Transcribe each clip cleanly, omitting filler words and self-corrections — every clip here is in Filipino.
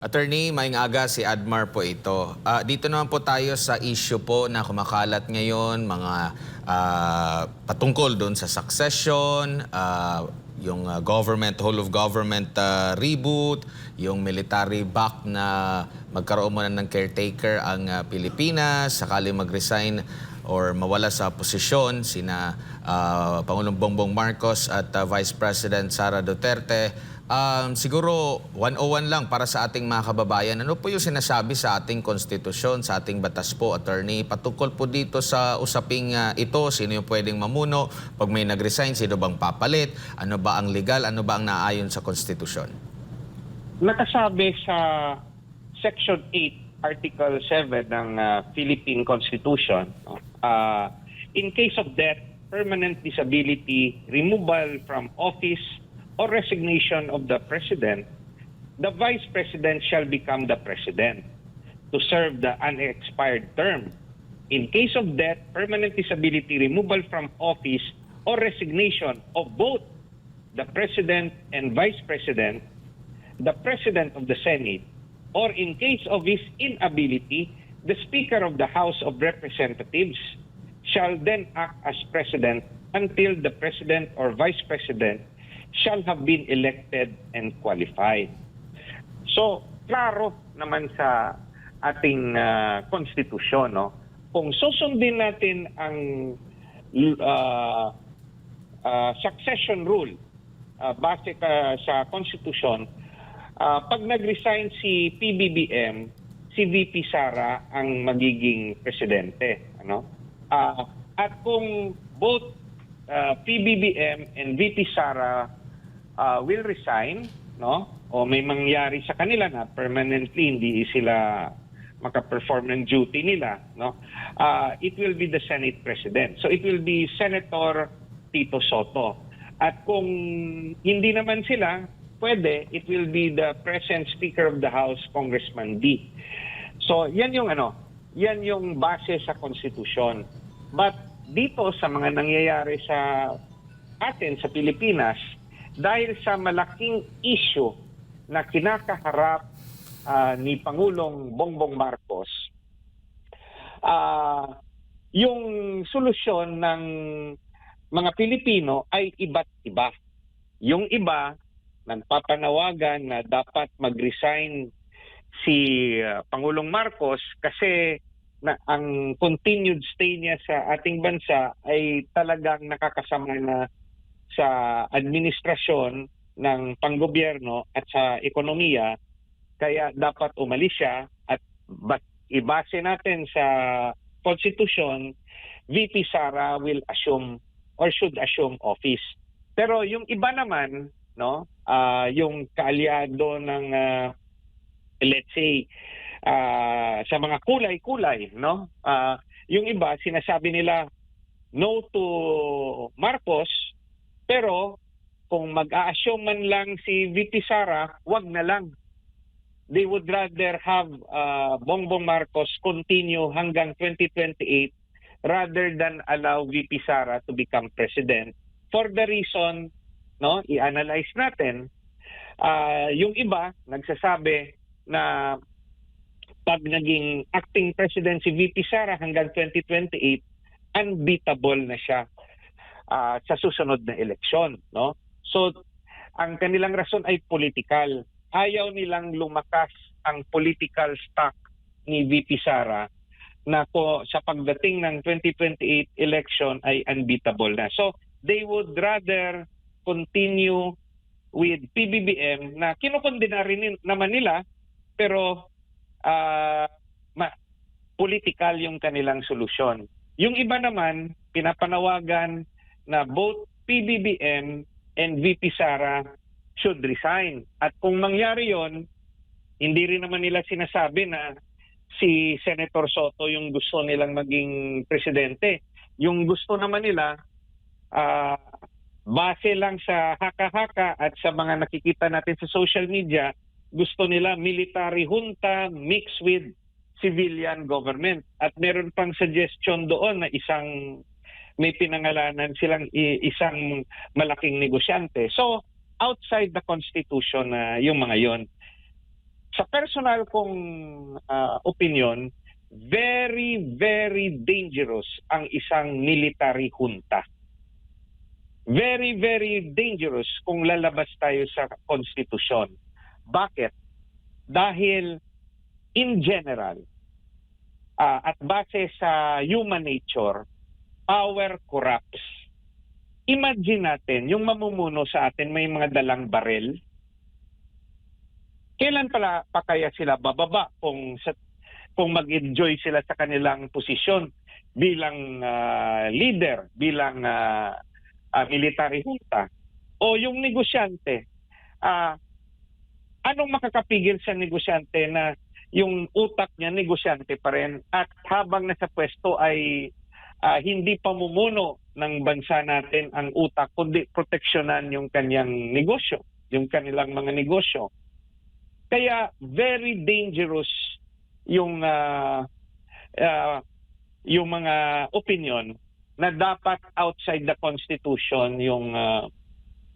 Attorney, maing aga si Admar po ito. Dito naman po tayo sa issue po na kumakalat ngayon, mga patungkol doon sa succession, yung government, whole of government reboot, yung military back na magkaroon muna ng caretaker ang Pilipinas, sakali mag-resign or mawala sa posisyon sina Pangulong Bongbong Marcos at Vice President Sara Duterte. Siguro 101 lang para sa ating mga kababayan. Ano po yung sinasabi sa ating konstitusyon, sa ating batas po, attorney? Patungkol po dito sa usaping ito, sino yung pwedeng mamuno? Pag may nag-resign, sino bang papalit? Ano ba ang legal? Ano ba ang naayon sa konstitusyon? Nakasabi sa Section 8, Article 7 ng Philippine Constitution, in case of death, permanent disability, removal from office, or resignation of the President, the Vice President shall become the President to serve the unexpired term. In case of death, permanent disability, removal from office, or resignation of both the President and Vice President, the President of the Senate, or in case of his inability, the Speaker of the House of Representatives shall then act as President until the President or Vice President shall have been elected and qualified. So, klaro naman sa ating konstitusyon, no? Kung susundin natin ang succession rule base sa konstitusyon, pag nag-resign si PBBM, si VP Sara ang magiging presidente, ano? At kung both PBBM and VP Sara will resign, no? O may mangyari sa kanila na permanently hindi sila maka-perform ng duty nila, no? It will be the Senate President. So it will be Senator Tito Soto. At kung hindi naman sila, pwede, it will be the present Speaker of the House, Congressman D. So yan yung yan yung base sa konstitusyon. But dito sa mga nangyayari sa atin sa Pilipinas, dahil sa malaking issue na kinakaharap ni Pangulong Bongbong Marcos, yung solusyon ng mga Pilipino ay iba't iba. Yung iba, nagpapanawagan na dapat mag-resign si Pangulong Marcos kasi na ang continued stay niya sa ating bansa ay talagang nakakasama na sa administrasyon ng panggobyerno at sa ekonomiya, kaya dapat umalis siya at ibase natin sa konstitusyon, VP Sara will assume or should assume office. Pero yung iba naman, no, yung kaalyado ng let's say sa mga kulay-kulay, no? Yung iba sinasabi nila no to Marcos, pero kung mag-a-assume man lang si VP Sara, wag na lang. They would rather have Bongbong Marcos continue hanggang 2028 rather than allow VP Sara to become president. For the reason, no, i-analyze natin, yung iba nagsasabi na pag naging acting president si VP Sara hanggang 2028, unbeatable na siya sa susunod na eleksyon, no? So, ang kanilang rason ay political. Ayaw nilang lumakas ang political stock ni VP Sara na sa pagdating ng 2028 election ay unbeatable na. So, they would rather continue with PBBM na kinukondena rin naman nila, pero political yung kanilang solusyon. Yung iba naman, pinapanawagan na both PBBM and VP Sara should resign. At kung mangyari yon, hindi rin naman nila sinasabi na si Senator Soto yung gusto nilang maging presidente. Yung gusto naman nila, base lang sa haka-haka at sa mga nakikita natin sa social media, gusto nila military junta mixed with civilian government. At meron pang suggestion doon na may pinangalanan silang isang malaking negosyante. So, outside the Constitution yung mga yon. sa personal kong opinion, very, very dangerous ang isang military junta. Very, very dangerous kung lalabas tayo sa konstitusyon. Bakit? Dahil in general, at base sa human nature, power corrupts. Imagine natin, yung mamumuno sa atin may mga dalang barel. Kailan pa kaya sila bababa kung mag-enjoy sila sa kanilang posisyon bilang leader, bilang military junta? O yung negosyante, anong makakapigil sa negosyante na yung utak niya negosyante pa rin at habang nasa pwesto ay hindi pamumuno ng bansa natin ang utak kundi proteksyonan yung kanyang negosyo, yung kanilang mga negosyo. Kaya very dangerous yung mga opinion na dapat outside the Constitution yung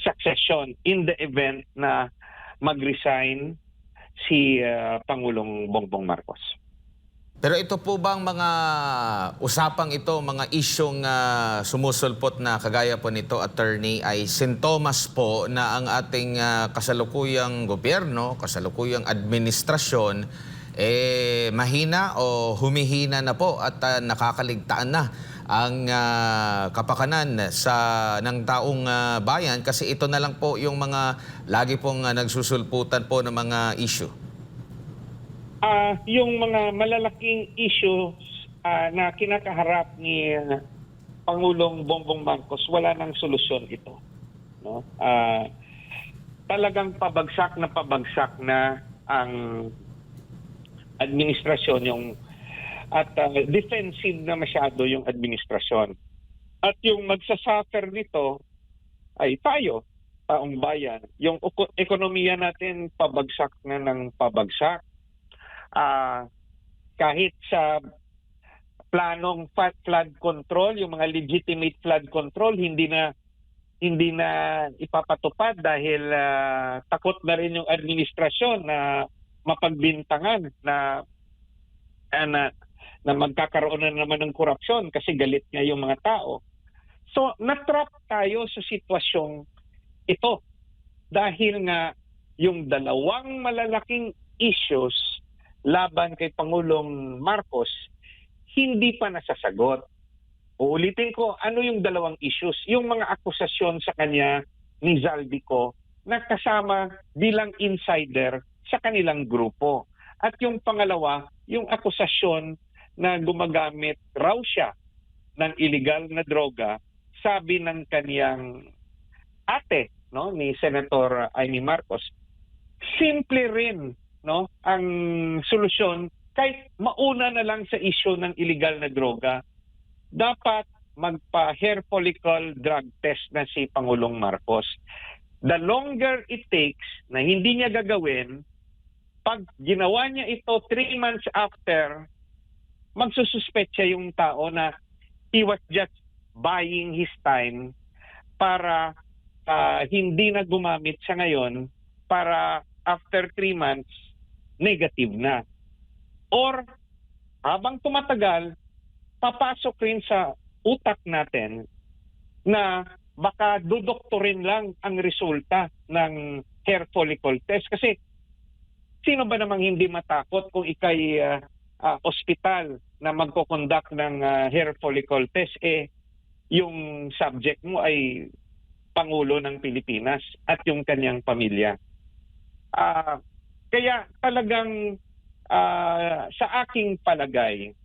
succession in the event na mag-resign si Pangulong Bongbong Marcos. Pero ito po bang mga usapang ito, mga isyong sumusulpot na kagaya po nito, attorney, ay sintomas po na ang ating kasalukuyang gobyerno, kasalukuyang administrasyon, mahina o humihina na po at nakakaligtaan na ang kapakanan ng taong bayan kasi ito na lang po yung mga lagi pong nagsusulputan po ng mga issue? Yung mga malalaking issues na kinakaharap ni Pangulong Bongbong Marcos, wala nang solusyon ito. No? Talagang pabagsak na ang administrasyon at defensive na masyado yung administrasyon. At yung magsasuffer nito ay tayo, taong bayan. Yung ekonomiya natin pabagsak na ng pabagsak. Kahit sa planong flood control, yung mga legitimate flood control, hindi na ipapatupad dahil takot na rin yung administrasyon na mapagbintangan na magkakaroon na naman ng korupsyon kasi galit nga yung mga tao. So, natrap tayo sa sitwasyong ito dahil nga yung dalawang malalaking issues laban kay Pangulong Marcos hindi pa nasasagot. Uulitin ko, ano yung dalawang issues? Yung mga akusasyon sa kanya ni Zaldico na kasama bilang insider sa kanilang grupo. At yung pangalawa, yung akusasyon na gumagamit raw siya ng illegal na droga, sabi ng kaniyang ate, no, ni Senator Amy Marcos. Simple rin, no, ang solusyon kahit mauna na lang sa issue ng illegal na droga, dapat magpa-hair follicle drug test na si Pangulong Marcos. The longer it takes na hindi niya gagawin, pag ginawa niya ito 3 months after, magsususpect siya yung tao na he was just buying his time para hindi na gumamit sa ngayon para after 3 months, negative na. Or habang tumatagal, papasok rin sa utak natin na baka dudoktorin lang ang resulta ng hair follicle test. Kasi sino ba namang hindi matakot kung ikay ospital na magko-conduct ng hair follicle test, yung subject mo ay Pangulo ng Pilipinas at yung kanyang pamilya. Kaya talagang sa aking palagay,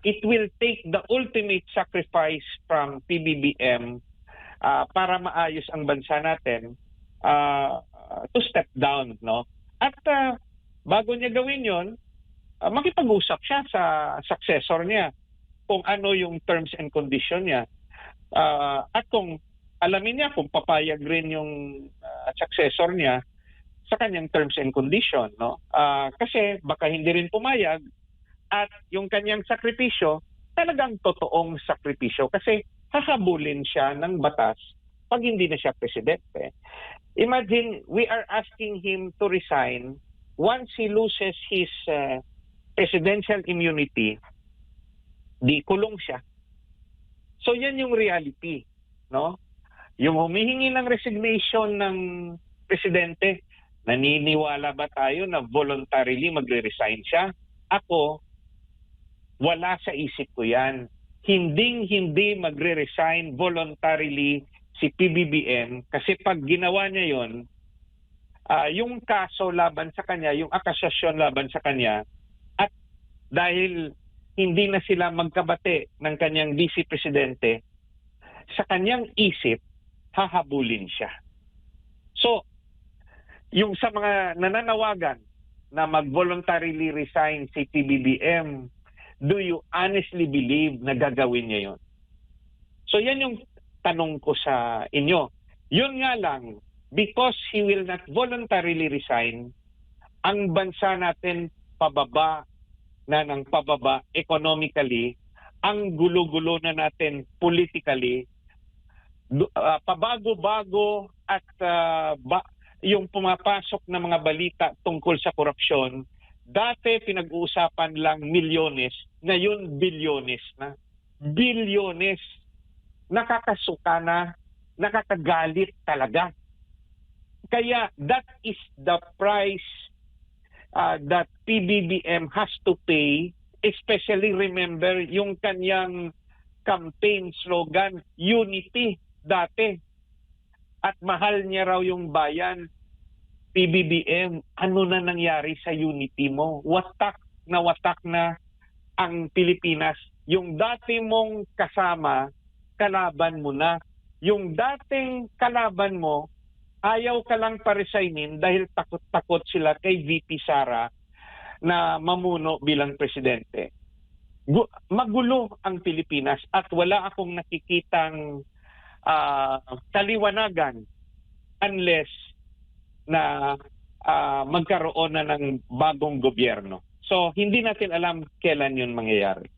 it will take the ultimate sacrifice from PBBM para maayos ang bansa natin to step down, no? At bago niya gawin 'yon, makipag-usap siya sa successor niya kung ano yung terms and condition niya. At kung alamin niya kung papayag rin yung successor niya sa kanyang terms and condition, no? Kasi baka hindi rin pumayag at yung kanyang sakripisyo talagang totoong sakripisyo kasi hahabulin siya ng batas pag hindi na siya presidente. Imagine, we are asking him to resign once he loses his presidential immunity, di kulong siya. So yan yung reality, no? Yung humihingi ng resignation ng presidente, naniniwala ba tayo na voluntarily magre-resign siya? Ako, wala sa isip ko yan. Hindi magre-resign voluntarily si PBBM kasi pag ginawa niya yon, yung kaso laban sa kanya, yung akasasyon laban sa kanya, at dahil hindi na sila magkabate ng kanyang vice presidente, sa kanyang isip, hahabulin siya. So, yung sa mga nananawagan na mag-voluntarily resign si PBBM, do you honestly believe na gagawin niya yon? So yan yung tanong ko sa inyo. Yun nga lang, because he will not voluntarily resign, ang bansa natin pababa na ng pababa economically, ang gulo-gulo na natin politically, pabago-bago at yung pumapasok na mga balita tungkol sa korupsyon, dati pinag-uusapan lang milyones, ngayon bilyones na. Bilyones. Nakakasuka na, nakakagalit talaga. Kaya that is the price that PBBM has to pay, especially remember yung kanyang campaign slogan, unity, dati. At mahal niya raw yung bayan. PBBM, ano na nangyari sa unity mo? Watak na ang Pilipinas. Yung dati mong kasama, kalaban mo na. Yung dating kalaban mo, ayaw ka lang pa-resignin dahil takot-takot sila kay VP Sara na mamuno bilang presidente. Magulo ang Pilipinas at wala akong nakikitang kaliwanagan unless na magkaroon na ng bagong gobyerno. So, hindi natin alam kailan yun mangyayari.